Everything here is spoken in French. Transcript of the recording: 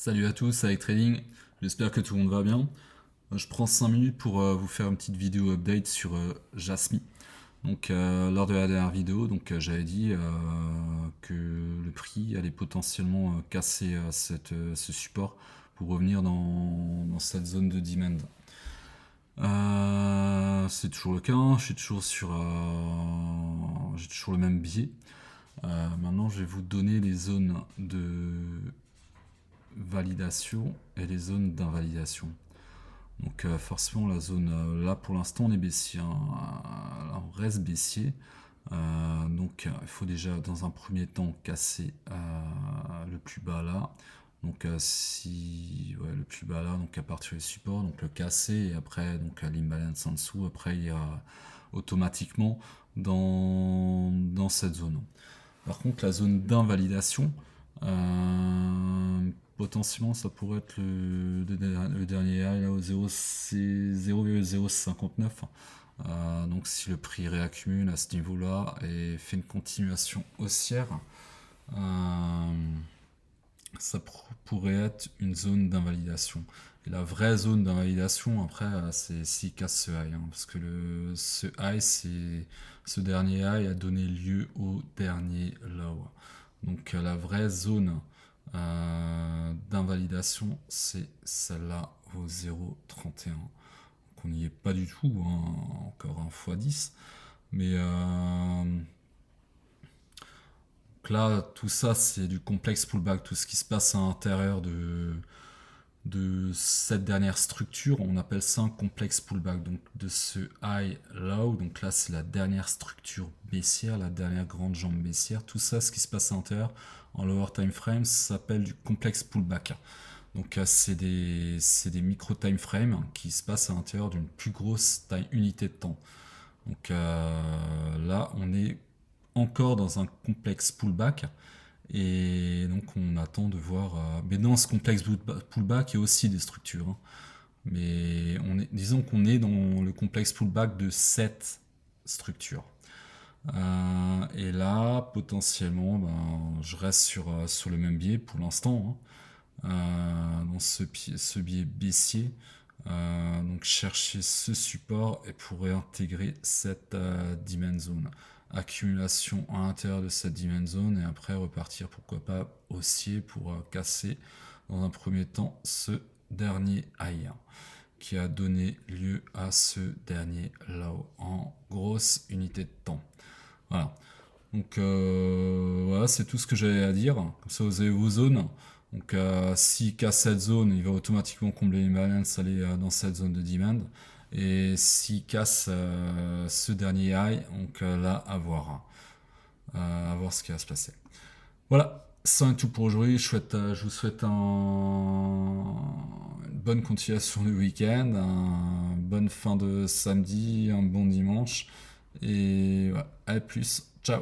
Salut à tous, avec Trading, j'espère que tout le monde va bien. Je prends 5 minutes pour vous faire une petite vidéo update sur Jasmy. Donc lors de la dernière vidéo, j'avais dit que le prix allait potentiellement casser ce support pour revenir dans cette zone de demand. C'est toujours le cas, hein. Je suis toujours j'ai toujours le même biais. Maintenant, je vais vous donner les zones de validation et les zones d'invalidation. Donc forcément la zone là pour l'instant on est baissier, hein. Là, on reste baissier. Il faut déjà dans un premier temps casser le plus bas là. Donc si ouais, le plus bas là, donc à partir du support, donc le casser et après donc à l'imbalance en dessous, après il ira automatiquement dans cette zone. Par contre la zone d'invalidation, potentiellement, ça pourrait être le dernier high là, au 0,059. Donc si le prix réaccumule à ce niveau-là et fait une continuation haussière, euh, ça pourrait être une zone d'invalidation. Et la vraie zone d'invalidation, après, c'est s'il casse ce high, hein, parce que ce high, ce dernier high a donné lieu au dernier low. Donc la vraie zone d'invalidation, c'est celle-là au 0,31. Donc on n'y est pas du tout, hein, encore un x10. Mais donc là, tout ça, c'est du complexe pullback. Tout ce qui se passe à l'intérieur de cette dernière structure, on appelle ça un complexe pullback. Donc de ce high low, donc là c'est la dernière structure baissière, la dernière grande jambe baissière. Tout ça, ce qui se passe à l'intérieur en lower time frame, ça s'appelle du complexe pullback. Donc c'est des micro time frames qui se passent à l'intérieur d'une plus grosse unité de temps. Donc là, on est encore dans un complexe pullback. Et donc on attend de voir. Mais dans ce complexe pullback, il y a aussi des structures, hein. Mais disons qu'on est dans le complexe pullback de cette structure. Et là, potentiellement, je reste sur le même biais pour l'instant, hein. Dans ce biais baissier. Donc chercher ce support et pour réintégrer cette demand zone. Accumulation à l'intérieur de cette demand zone et après repartir pourquoi pas haussier pour casser dans un premier temps ce dernier high qui a donné lieu à ce dernier low en grosse unité de temps. Voilà. Donc voilà, c'est tout ce que j'avais à dire. Comme ça, vous avez vos zones. Donc s'il casse cette zone, il va automatiquement combler les balances, aller dans cette zone de demand. Et s'il casse ce dernier high, donc là, à voir. À voir ce qui va se passer. Voilà, ça est tout pour aujourd'hui. Je vous souhaite une bonne continuation de week-end, une bonne fin de samedi, un bon dimanche. Et voilà, à plus. Ciao.